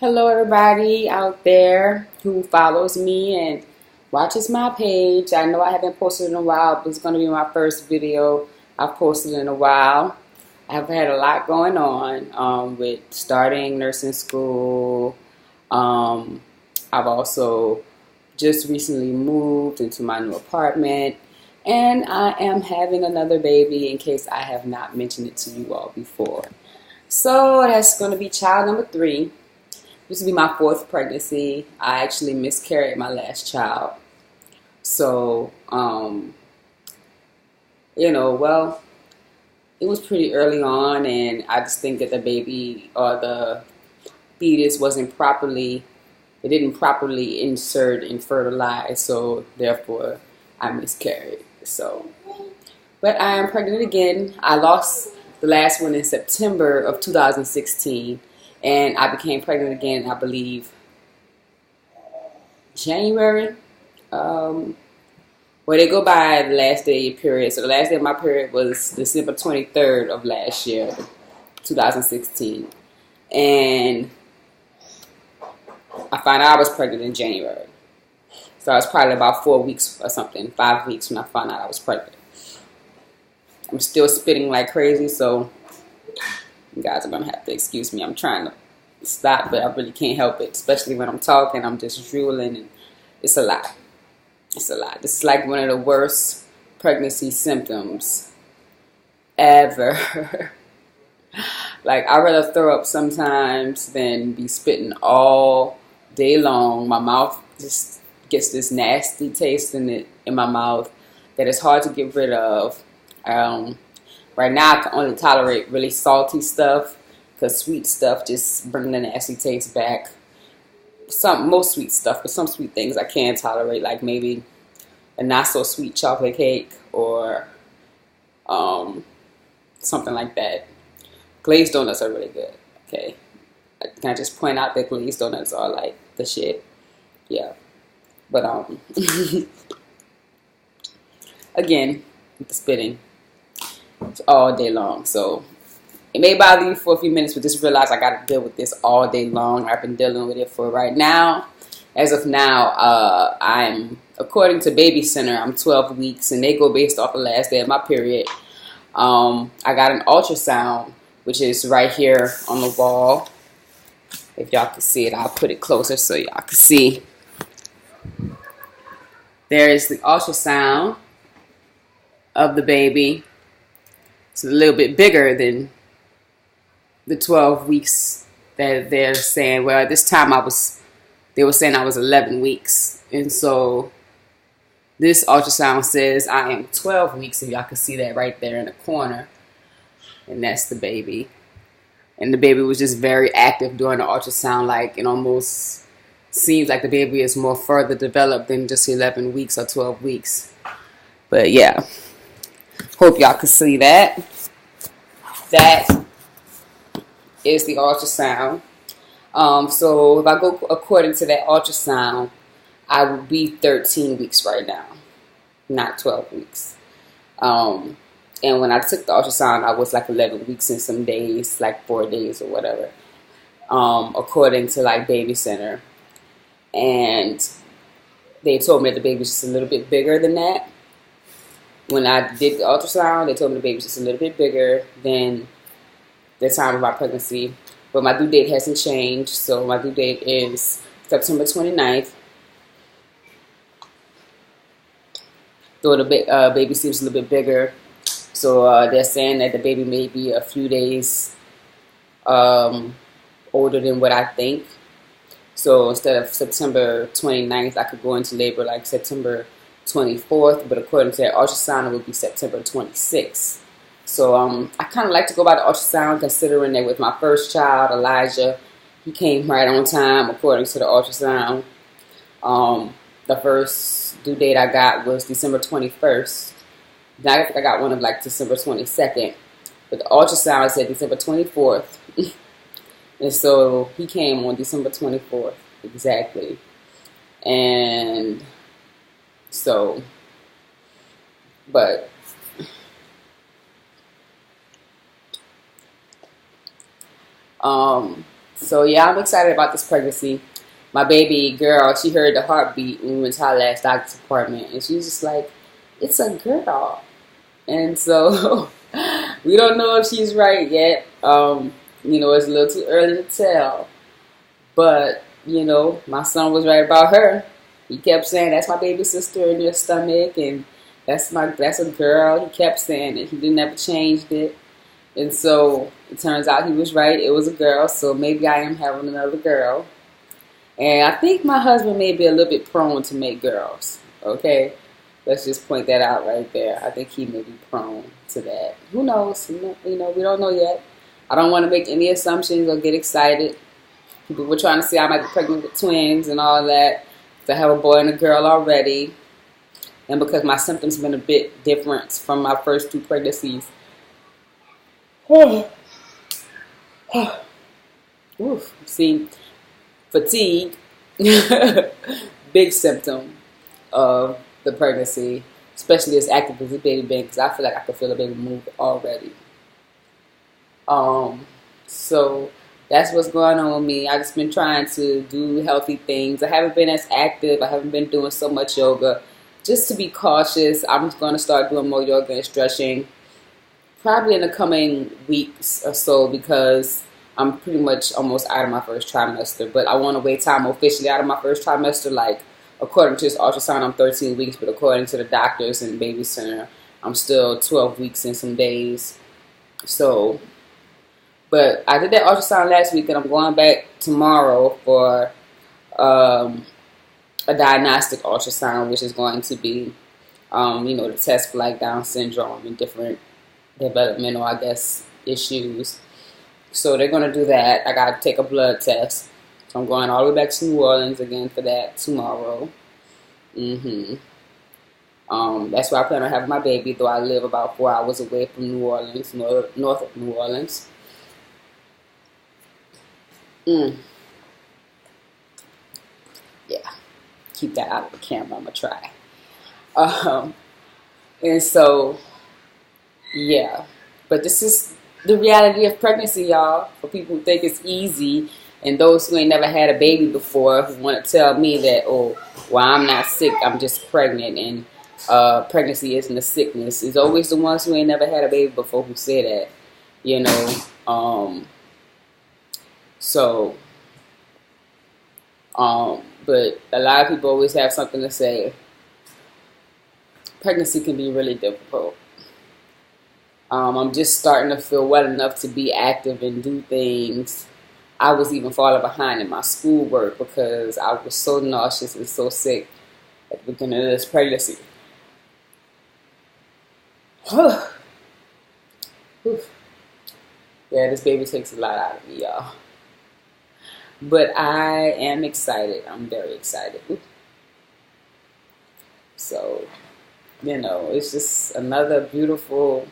Hello, everybody out there who follows me and watches my page. I know I haven't posted in a while, but it's going to be my first video I've posted in a while. I've had a lot going on with starting nursing school. Um, I've also just recently moved into my new apartment, and I am having another baby in case I have not mentioned it to you all before. So that's going to be child number 3. This will be my 4th pregnancy. I actually miscarried my last child. So, well, it was pretty early on, and I just think that the baby or the fetus it didn't properly insert and fertilize, so therefore I miscarried. So, but I am pregnant again. I lost the last one in September of 2016. And I became pregnant again, I believe, January. They go by the last day period. So the last day of my period was December 23rd of last year, 2016. And I found out I was pregnant in January. So I was probably about 4 weeks or something, 5 weeks when I found out I was pregnant. I'm still spitting like crazy, so you guys are going to have to excuse me. I'm trying to stop, but I really can't help it. Especially when I'm talking, I'm just drooling, and it's a lot. It's a lot. This is like one of the worst pregnancy symptoms ever. Like, I'd rather throw up sometimes than be spitting all day long. My mouth just gets this nasty taste in my mouth that is hard to get rid of. Right now, I can only tolerate really salty stuff because sweet stuff just brings the nasty taste back. Most sweet stuff, but some sweet things I can tolerate, like maybe a not so sweet chocolate cake or something like that. Glazed donuts are really good. Okay, can I just point out that glazed donuts are like the shit? Yeah, but again, with the spitting. All day long. So it may bother you for a few minutes, but just realize I got to deal with this all day long. I've been dealing with it for right now. As of now, according to Baby Center, I'm 12 weeks, and they go based off the last day of my period. I got an ultrasound, which is right here on the wall. If y'all can see it, I'll put it closer so y'all can see. There is the ultrasound of the baby. It's a little bit bigger than the 12 weeks that they're saying. Well, at this time they were saying I was 11 weeks. And so this ultrasound says I am 12 weeks, if y'all can see that right there in the corner. And that's the baby. And the baby was just very active during the ultrasound. Like, it almost seems like the baby is more further developed than just 11 weeks or 12 weeks. But yeah. Hope y'all can see that. That is the ultrasound. So if I go according to that ultrasound, I would be 13 weeks right now, not 12 weeks. And when I took the ultrasound, I was like 11 weeks in some days, like 4 days or whatever, according to like Baby Center. And they told me that the baby was just a little bit bigger than that. When I did the ultrasound, they told me the baby was just a little bit bigger than the time of my pregnancy. But my due date hasn't changed, so my due date is September 29th. Though the baby seems a little bit bigger. So they're saying that the baby may be a few days older than what I think. So instead of September 29th, I could go into labor like September 24th, but according to that ultrasound, it would be September 26th. So I kind of like to go by the ultrasound, considering that with my first child, Elijah, he came right on time according to the ultrasound. The first due date I got was December 21st. Then I think I got one of like December 22nd, but the ultrasound said December 24th. And so he came on December 24th, exactly. And so, but So yeah, I'm excited about this pregnancy. My baby girl, she heard the heartbeat when we went to our last doctor's appointment, and she was just like, "It's a girl." And so we don't know if she's right yet. It's a little too early to tell. But my son was right about her. He kept saying, "That's my baby sister in your stomach," and that's a girl. He kept saying it. He never changed it. And so it turns out he was right. It was a girl. So maybe I am having another girl. And I think my husband may be a little bit prone to make girls. Okay, let's just point that out right there. I think he may be prone to that. Who knows? We don't know yet. I don't want to make any assumptions or get excited. People were trying to say I might be pregnant with twins and all that. I have a boy and a girl already. And because my symptoms have been a bit different from my first two pregnancies. Oof. See, fatigue, big symptom of the pregnancy, especially as active as the baby been, because I feel like I can feel the baby move already. So that's what's going on with me. I've just been trying to do healthy things. I haven't been as active. I haven't been doing so much yoga. Just to be cautious, I'm just going to start doing more yoga and stretching probably in the coming weeks or so, because I'm pretty much almost out of my first trimester. But I want to wait till I'm officially out of my first trimester. Like, according to this ultrasound, I'm 13 weeks, but according to the doctors and baby center, I'm still 12 weeks and some days. So, but I did that ultrasound last week, and I'm going back tomorrow for a diagnostic ultrasound, which is going to be, to test for like Down syndrome and different developmental, I guess, issues. So they're going to do that. I got to take a blood test. So I'm going all the way back to New Orleans again for that tomorrow. That's where I plan on having my baby, though I live about 4 hours away from New Orleans, north of New Orleans. Yeah. Keep that out of the camera. I'm going to try. And so, yeah. But this is the reality of pregnancy, y'all. For people who think it's easy, and those who ain't never had a baby before, who want to tell me that, oh, well, I'm not sick, I'm just pregnant, and pregnancy isn't a sickness. It's always the ones who ain't never had a baby before who say that, but a lot of people always have something to say. Pregnancy can be really difficult. I'm just starting to feel well enough to be active and do things. I was even falling behind in my schoolwork because I was so nauseous and so sick at the beginning of this pregnancy. Yeah, this baby takes a lot out of me, y'all. But I am excited. I'm very excited. So, it's just another beautiful,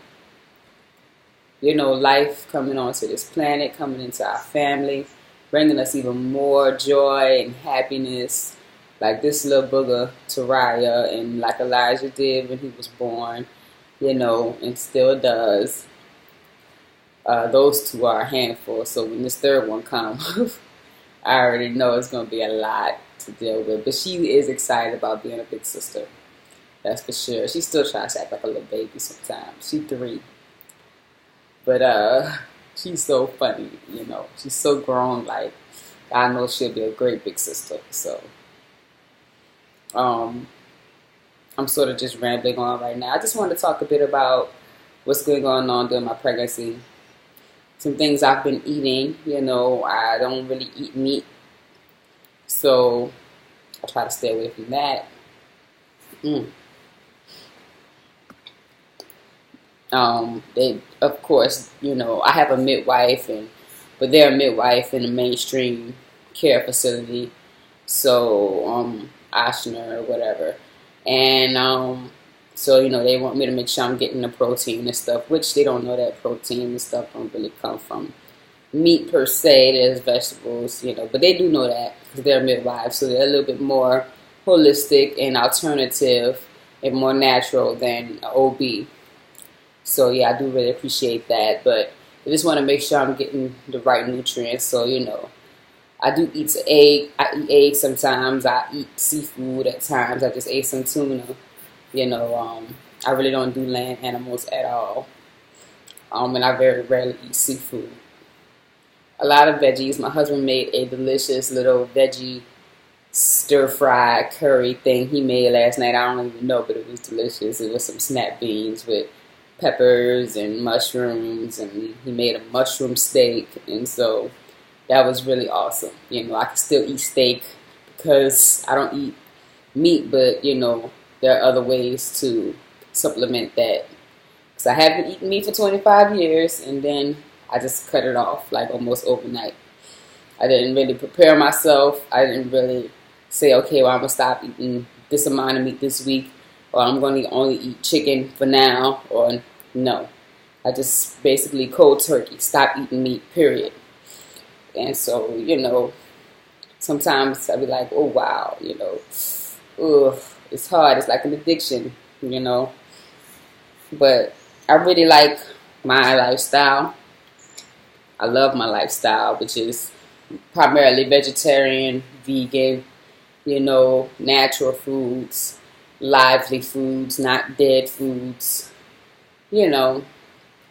life coming onto this planet, coming into our family, bringing us even more joy and happiness, like this little booger, Taraya, and like Elijah did when he was born, and still does. Those two are a handful, so when this third one comes, I already know it's going to be a lot to deal with. But she is excited about being a big sister. That's for sure. She still tries to act like a little baby sometimes. She's 3. But she's so funny, She's so grown, like, I know she'll be a great big sister. So, I'm sort of just rambling on right now. I just wanted to talk a bit about what's going on during my pregnancy. Some things I've been eating, I don't really eat meat. So, I try to stay away from that. They, of course, I have a midwife, but they're a midwife in a mainstream care facility, so Ochsner or whatever, and so they want me to make sure I'm getting the protein and stuff, which they don't know that protein and stuff don't really come from meat per se. There's vegetables, but they do know that because they're midwives, so they're a little bit more holistic and alternative and more natural than OB. So, yeah, I do really appreciate that. But I just want to make sure I'm getting the right nutrients. So, I do eat egg. I eat eggs sometimes. I eat seafood at times. I just ate some tuna. You know, I really don't do land animals at all. And I very rarely eat seafood. A lot of veggies. My husband made a delicious little veggie stir-fried curry thing he made last night. I don't even know, but it was delicious. It was some snap beans with peppers and mushrooms, and he made a mushroom steak, and so that was really awesome. You know, I can still eat steak because I don't eat meat, but you know, there are other ways to supplement that. Because I haven't eaten meat for 25 years, and then I just cut it off like almost overnight. I didn't really prepare myself. I didn't really say, okay, well, I'm going to stop eating this amount of meat this week, or I'm going to only eat chicken for now, or no. I just basically cold turkey, stop eating meat, period. And so, you know, sometimes I'll be like, oh, wow, you know, ugh, it's hard. It's like an addiction, you know. But I really like my lifestyle. I love my lifestyle, which is primarily vegetarian, vegan, you know, natural foods, lively foods, not dead foods. You know,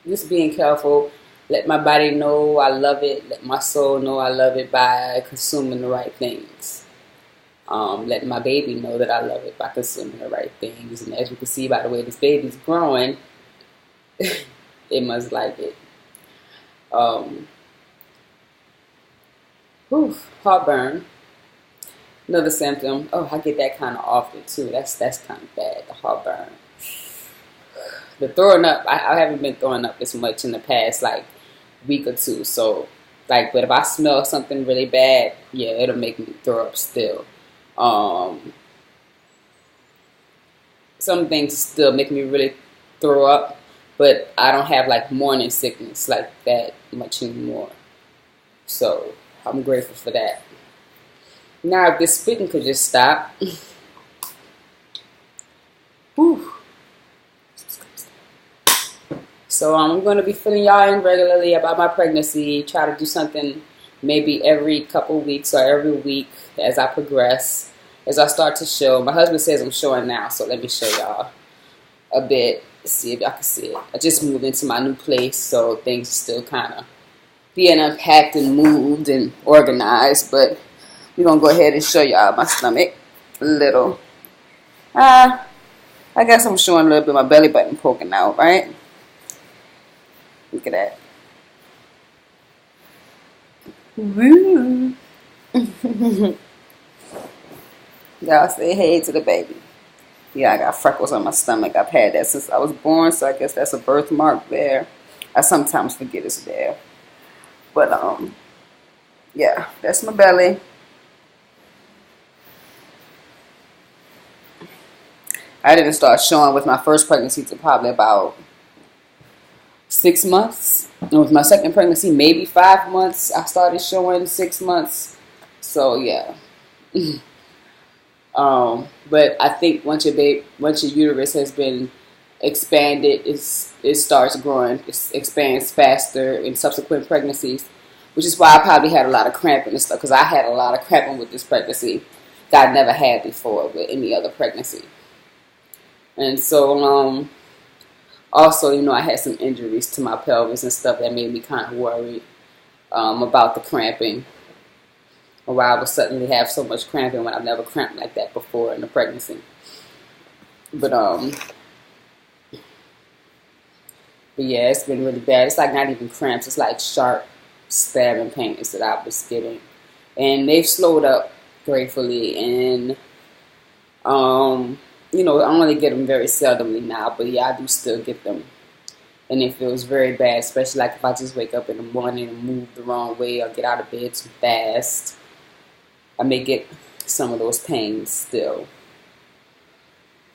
just being careful. Let my body know I love it. Let my soul know I love it by consuming the right things. Let my baby know that I love it by consuming the right things. And as you can see by the way this baby's growing, it must like it. Heartburn. Another symptom. Oh, I get that kind of often too. That's kind of bad. The heartburn. The throwing up. I haven't been throwing up this much in the past like week or two. So, like, but if I smell something really bad, yeah, it'll make me throw up still. Some things still make me really throw up, but I don't have like morning sickness like that much anymore. So I'm grateful for that. Now, if this spitting could just stop. Whew. So I'm going to be filling y'all in regularly about my pregnancy. Try to do something maybe every couple weeks or every week as I progress, as I start to show. My husband says I'm showing now, so let me show y'all a bit. See if y'all can see it. I just moved into my new place, so things are still kind of being unpacked and moved and organized, but we're going to go ahead and show y'all my stomach a little. I guess I'm showing a little bit of my belly button poking out, right? Look at that. Woo. Y'all say hey to the baby. Yeah, I got freckles on my stomach. I've had that since I was born, so I guess that's a birthmark there. I sometimes forget it's there. But, yeah, that's my belly. I didn't start showing with my first pregnancy until probably about 6 months. And with my second pregnancy, maybe 5 months. I started showing 6 months. So, yeah. But I think once your uterus has been expanded, it starts growing. It expands faster in subsequent pregnancies, which is why I probably had a lot of cramping and stuff, because I had a lot of cramping with this pregnancy that I never had before with any other pregnancy. And so, also, you know, I had some injuries to my pelvis and stuff that made me kind of worried about the cramping. Or why I would suddenly have so much cramping when I've never cramped like that before in the pregnancy. But yeah, it's been really bad. It's like not even cramps. It's like sharp stabbing pains that I was getting. And they've slowed up gratefully. And, you know, I only get them very seldomly now. But yeah, I do still get them. And it feels very bad, especially like if I just wake up in the morning and move the wrong way or get out of bed too fast. I may get some of those pains still.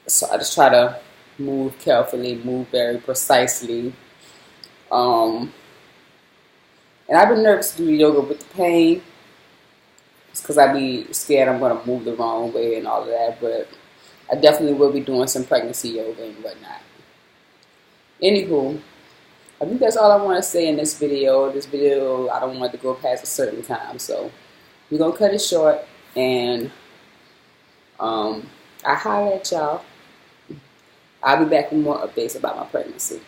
So I just try to move carefully, move very precisely. And I've been nervous to do yoga with the pain. It's because I be scared I'm going to move the wrong way and all of that. But I definitely will be doing some pregnancy yoga and whatnot. Anywho, I think that's all I want to say in this video. This video, I don't want it to go past a certain time. So, we're going to cut it short. And I holler at y'all. I'll be back with more updates about my pregnancy.